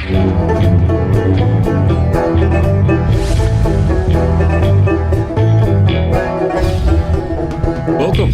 Welcome,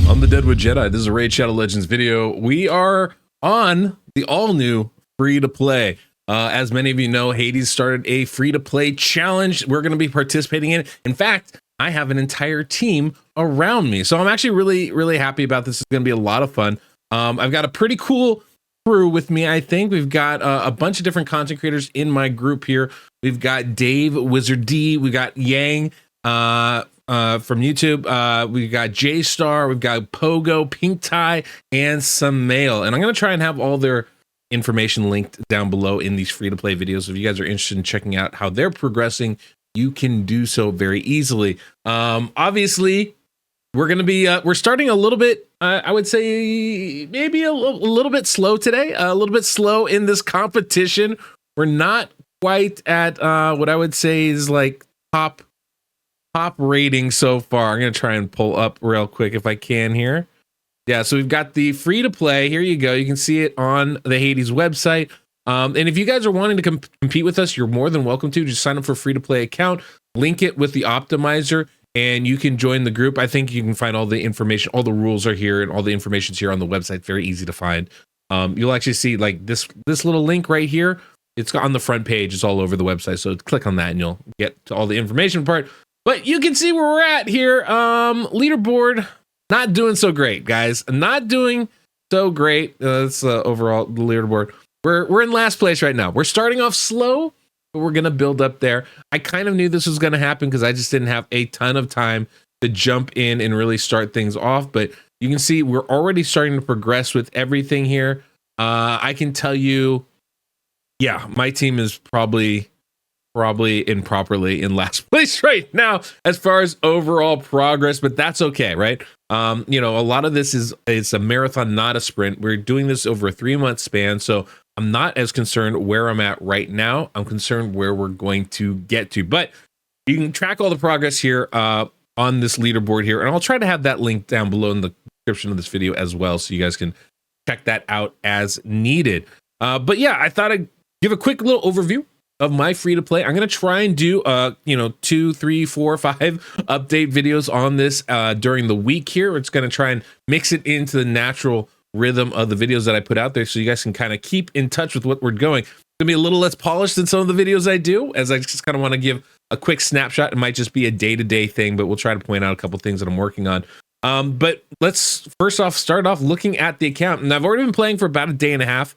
I'm the DeadwoodJedi. This is a Raid Shadow Legends video. We are on the all-new free-to-play. As many of you know, Hades started a free-to-play challenge. We're going to be participating in it. In fact, I have an entire team around me. So I'm actually really happy about this. It's going to be a lot of fun. I've got a pretty cool crew with me, I think. We've got a bunch of different content creators in my group here. We've got Dave, Wizard D, we got Yang from YouTube, we've got J-Star, we've got Pogo, Pink Tie, and some mail. And I'm going to try and have all their information linked down below in these free-to-play videos. If you guys are interested in checking out how they're progressing, you can do so very easily. Obviously, we're going to be, we're starting a little bit, I would say maybe a little bit slow today, a little bit slow in this competition. We're not quite at what I would say is like top rating so far. I'm going to try and pull up real quick if I can here. Yeah, so we've got the free to play. Here you go. You can see it on the Hades website. And if you guys are wanting to compete with us, you're more than welcome to. Just sign up for a free to play account, link it with the optimizer, and you can join the group. I think you can find all the information. All the rules are here and all the information's here on the website. Very easy to find. You'll actually see like this little link right here. It's on the front page. It's all over the website. So click on that and you'll get to all the information part. But you can see where we're at here. Leaderboard, not doing so great, guys. Not doing so great. That's overall the leaderboard. We're in last place right now. We're starting off slow, but we're gonna build up there. I kind of knew this was gonna happen because I just didn't have a ton of time to jump in and really start things off. But you can see we're already starting to progress with everything here. I can tell you, yeah, my team is probably improperly in last place right now as far as overall progress, but that's okay, right? You know, a lot of this it's a marathon, not a sprint. We're doing this over a 3-month span, so I'm not as concerned where I'm at right now. I'm concerned where we're going to get to, but you can track all the progress here on this leaderboard here, and I'll try to have that link down below in the description of this video as well, so you guys can check that out as needed. But yeah, I thought I'd give a quick little overview of my free to play. I'm going to try and do, 2, 3, 4, 5 update videos on this during the week here. It's going to try and mix it into the natural rhythm of the videos that I put out there so you guys can kind of keep in touch with what we're going. It's going to be a little less polished than some of the videos I do, as I just kind of want to give a quick snapshot. It might just be a day-to-day thing, but we'll try to point out a couple things that I'm working on. But let's first off start off looking at the account. And I've already been playing for about a day and a half.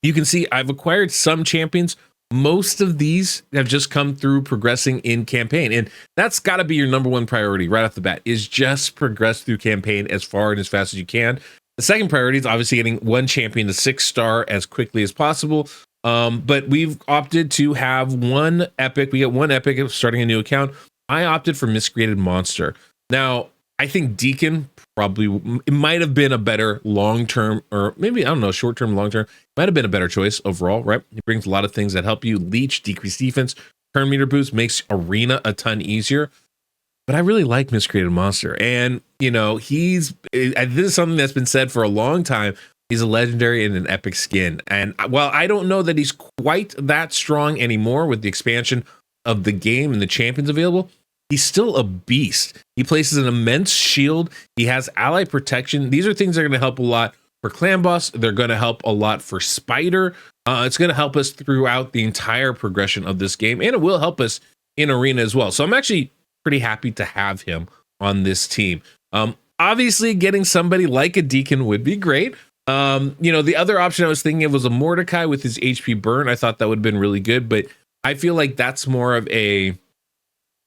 You can see I've acquired some champions. Most of these have just come through progressing in campaign, and that's got to be your number one priority right off the bat, is just progress through campaign as far and as fast as you can. The second priority is obviously getting one champion to 6-star as quickly as possible, but we've opted to have one epic. We get one epic of starting a new account. I opted for Miscreated Monster. Now, I think Deacon it might have been a better long-term, or maybe, I don't know, short-term, long-term, might have been a better choice overall, right? He brings a lot of things that help you: leech, decrease defense, turn meter boost, makes arena a ton easier. But I really like Miscreated Monster. And, you know, this is something that's been said for a long time. He's a legendary and an epic skin. And while I don't know that he's quite that strong anymore with the expansion of the game and the champions available, he's still a beast. He places an immense shield. He has ally protection. These are things that are going to help a lot for Clan Boss. They're going to help a lot for Spider. It's going to help us throughout the entire progression of this game, and it will help us in Arena as well. So I'm actually pretty happy to have him on this team. Obviously, getting somebody like a Deacon would be great. The other option I was thinking of was a Mordecai with his HP burn. I thought that would have been really good, but I feel like that's more of a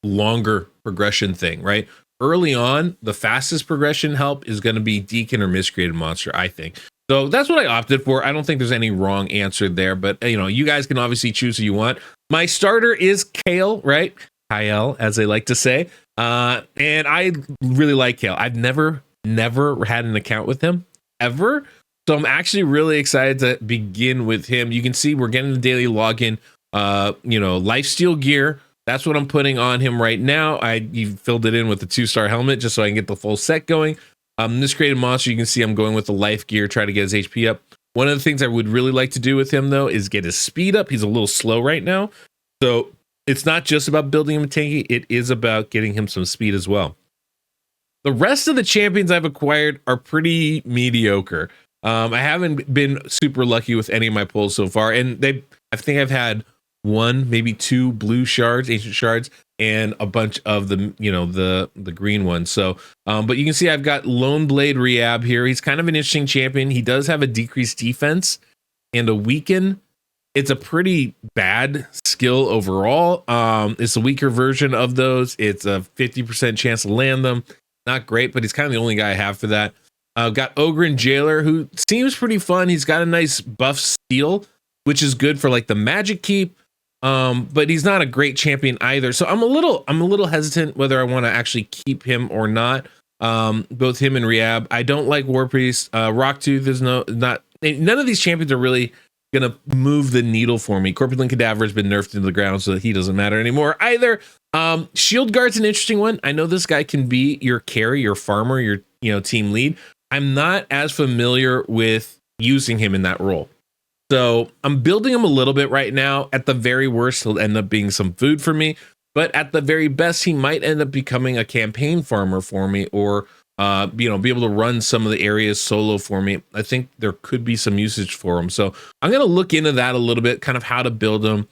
longer progression thing, right? Early on, the fastest progression help is going to be Deacon or Miscreated Monster, I think. So that's what I opted for. I don't think there's any wrong answer there, but you guys can obviously choose who you want. My starter is Kale, right? Kyle, as they like to say. And I really like Kale. I've never had an account with him ever. So I'm actually really excited to begin with him. You can see we're getting the daily login, lifesteal gear. That's what I'm putting on him right now. You filled it in with the 2-star helmet just so I can get the full set going. This created monster, you can see I'm going with the life gear, try to get his HP up. One of the things I would really like to do with him, though, is get his speed up. He's a little slow right now. So it's not just about building him tanky. It is about getting him some speed as well. The rest of the champions I've acquired are pretty mediocre. I haven't been super lucky with any of my pulls so far. And I think I've had one, maybe two blue shards, ancient shards, and a bunch of the green ones. So but you can see I've got Lone Blade Rehab here. He's kind of an interesting champion. He does have a decreased defense and a weaken. It's a pretty bad skill overall. It's a weaker version of those. It's a 50% chance to land them. Not great, but he's kind of the only guy I have for that. I've got Ogre and Jailer, who seems pretty fun. He's got a nice buff steal, which is good for like the magic keep. But he's not a great champion either. So I'm a little hesitant whether I want to actually keep him or not. Both him and Rehab. I don't like War Priest. Rocktooth is none of these champions are really gonna move the needle for me. Corpulent Cadaver has been nerfed into the ground, so that he doesn't matter anymore either. Shield Guard's an interesting one. I know this guy can be your carry, your farmer, your team lead. I'm not as familiar with using him in that role. So I'm building him a little bit right now. At the very worst, he'll end up being some food for me. But at the very best, he might end up becoming a campaign farmer for me, or be able to run some of the areas solo for me. I think there could be some usage for him. So I'm going to look into that a little bit, kind of how to build him,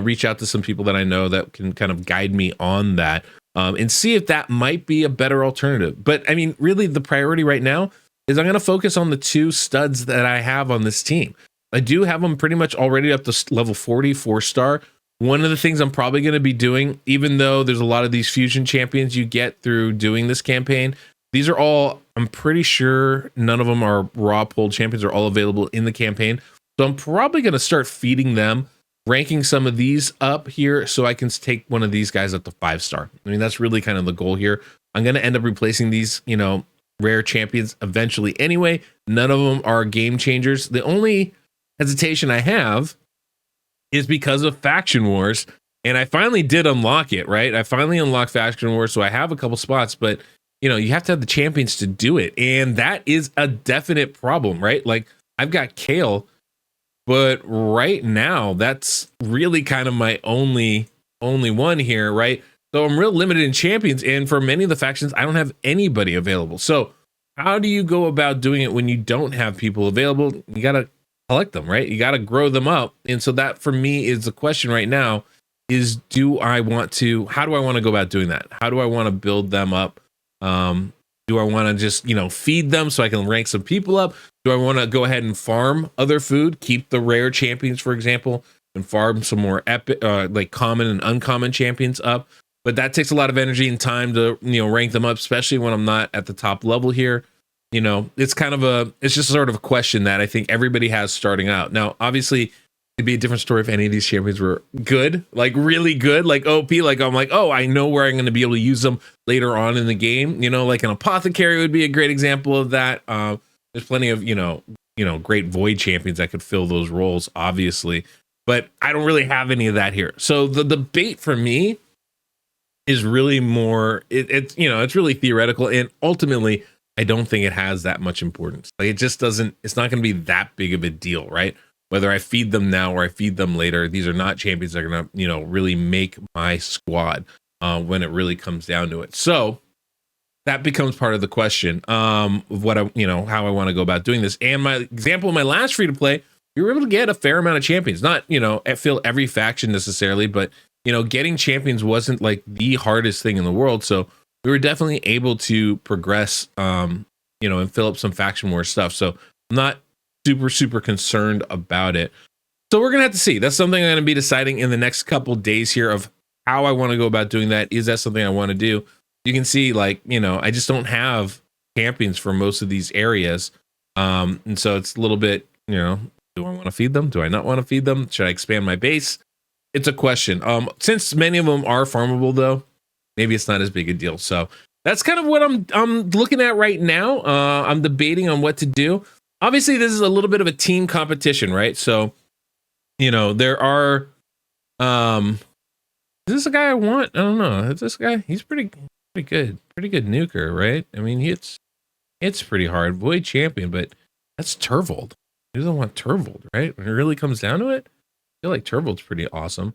reach out to some people that I know that can kind of guide me on that, and see if that might be a better alternative. But I mean, really the priority right now is I'm going to focus on the two studs that I have on this team. I do have them pretty much already up to level 40, 4-star. One of the things I'm probably going to be doing, even though there's a lot of these fusion champions you get through doing this campaign, these are all, I'm pretty sure none of them are raw pulled champions, are all available in the campaign. So I'm probably going to start feeding them, ranking some of these up here so I can take one of these guys up to 5-star. I mean, that's really kind of the goal here. I'm going to end up replacing these, rare champions eventually anyway. None of them are game changers. The only hesitation I have is because of Faction Wars, and I finally did unlock it, right? I finally unlocked Faction Wars, so I have a couple spots, but you have to have the champions to do it, and that is a definite problem, right? Like, I've got Kale, but right now that's really kind of my only one here, right? So I'm real limited in champions, and for many of the factions, I don't have anybody available. So how do you go about doing it when you don't have people available? You gotta collect them, right? You gotta grow them up, and so that for me is the question right now: is how do I want to go about doing that? How do I want to build them up? Do I want to just feed them so I can rank some people up? Do I want to go ahead and farm other food, keep the rare champions, for example, and farm some more epic, like common and uncommon champions up? But that takes a lot of energy and time to rank them up, especially when I'm not at the top level here. It's just sort of a question that I think everybody has starting out. Now, obviously, it'd be a different story if any of these champions were good, like really good, like OP. Like I'm like, oh, I know where I'm going to be able to use them later on in the game. Like an apothecary would be a great example of that. There's plenty of great void champions that could fill those roles, obviously, but I don't really have any of that here. So the debate for me is really more it's really theoretical, and ultimately I don't think it has that much importance. Like it's not going to be that big of a deal, right? Whether I feed them now or I feed them later, these are not champions that are going to really make my squad when it really comes down to it. So that becomes part of the question of what how I want to go about doing this. And my example, my last free to play, you were able to get a fair amount of champions, not fill every faction necessarily, but getting champions wasn't like the hardest thing in the world. So we were definitely able to progress, and fill up some faction war stuff. So I'm not super concerned about it. So we're gonna have to see. That's something I'm gonna be deciding in the next couple days here of how I want to go about doing that. Is that something I want to do? You can see, like, I just don't have champions for most of these areas, and so it's a little bit, do I want to feed them? Do I not want to feed them? Should I expand my base? It's a question. Since many of them are farmable, though, maybe it's not as big a deal. So that's kind of what I'm looking at right now. I'm debating on what to do. Obviously, this is a little bit of a team competition, right? So, there are. Is this a guy I want? I don't know. Is this guy? He's pretty good nuker, right? I mean, it's pretty hard. Void champion, but that's Turvold. Who doesn't want Turvold, right? When it really comes down to it, I feel like Turvold's pretty awesome.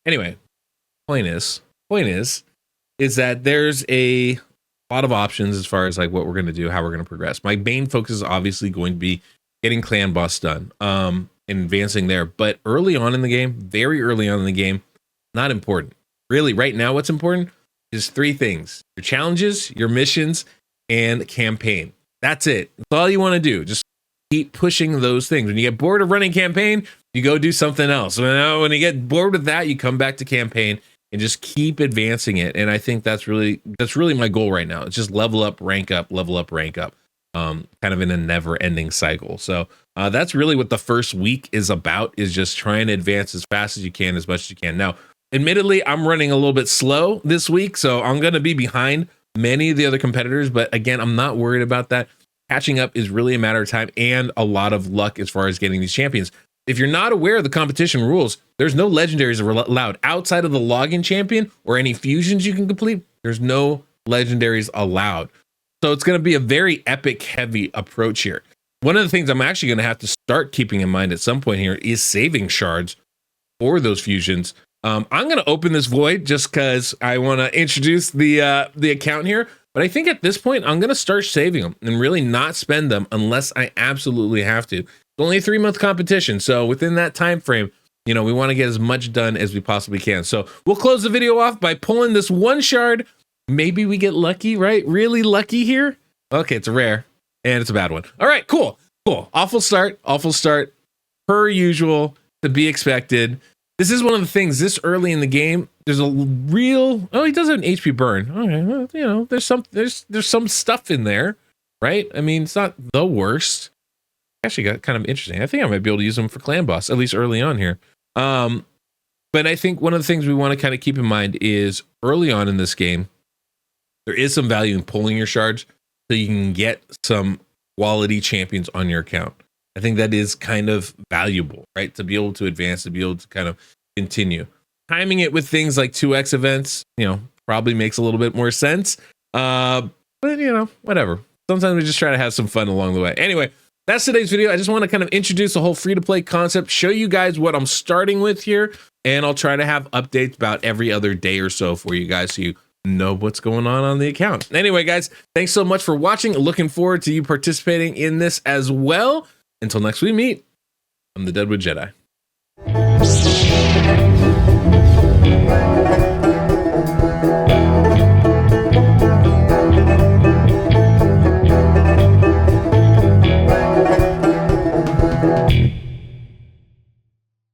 Anyway, point is that there's a lot of options as far as like what we're going to do, how we're going to progress. My main focus is obviously going to be getting clan boss done, and advancing there. But early on in the game, very early on in the game, not important. Really, right now, what's important is 3 things: your challenges, your missions, and campaign. That's it. That's all you want to do. Just keep pushing those things. When you get bored of running campaign, you go do something else. When you get bored with that, you come back to campaign and just keep advancing it. And I think that's really my goal right now. It's just level up, rank up, level up, rank up, kind of in a never ending cycle. So that's really what the first week is about, is just trying to advance as fast as you can, as much as you can. Now, admittedly, I'm running a little bit slow this week, so I'm going to be behind many of the other competitors. But again, I'm not worried about that. Catching up is really a matter of time and a lot of luck as far as getting these champions. If you're not aware of the competition rules, there's no legendaries allowed outside of the login champion or any fusions you can complete. There's no legendaries allowed. So it's going to be a very epic heavy approach here. One of the things I'm actually going to have to start keeping in mind at some point here is saving shards for those fusions. I'm going to open this void just because I want to introduce the account here. But I think at this point, I'm going to start saving them and really not spend them unless I absolutely have to. It's only a 3-month competition. So within that time frame, we want to get as much done as we possibly can. So we'll close the video off by pulling this 1 shard. Maybe we get lucky, right? Really lucky here. Okay, it's a rare and it's a bad one. All right, cool. Awful start per usual, to be expected. This is one of the things this early in the game. There's a real, he does have an HP burn. Okay, well, there's some stuff in there, right? I mean, it's not the worst. Actually got kind of interesting. I think I might be able to use them for clan boss, at least early on here. But I think one of the things we want to kind of keep in mind is early on in this game, there is some value in pulling your shards so you can get some quality champions on your account. I think that is kind of valuable, right? To be able to advance, to be able to kind of continue. Timing it with things like 2x events, probably makes a little bit more sense. But whatever. Sometimes we just try to have some fun along the way. Anyway, that's today's video. I just want to kind of introduce the whole free-to-play concept, show you guys what I'm starting with here, and I'll try to have updates about every other day or so for you guys so you know what's going on the account. Anyway, guys, thanks so much for watching. Looking forward to you participating in this as well. Until next we meet, I'm the Deadwood Jedi.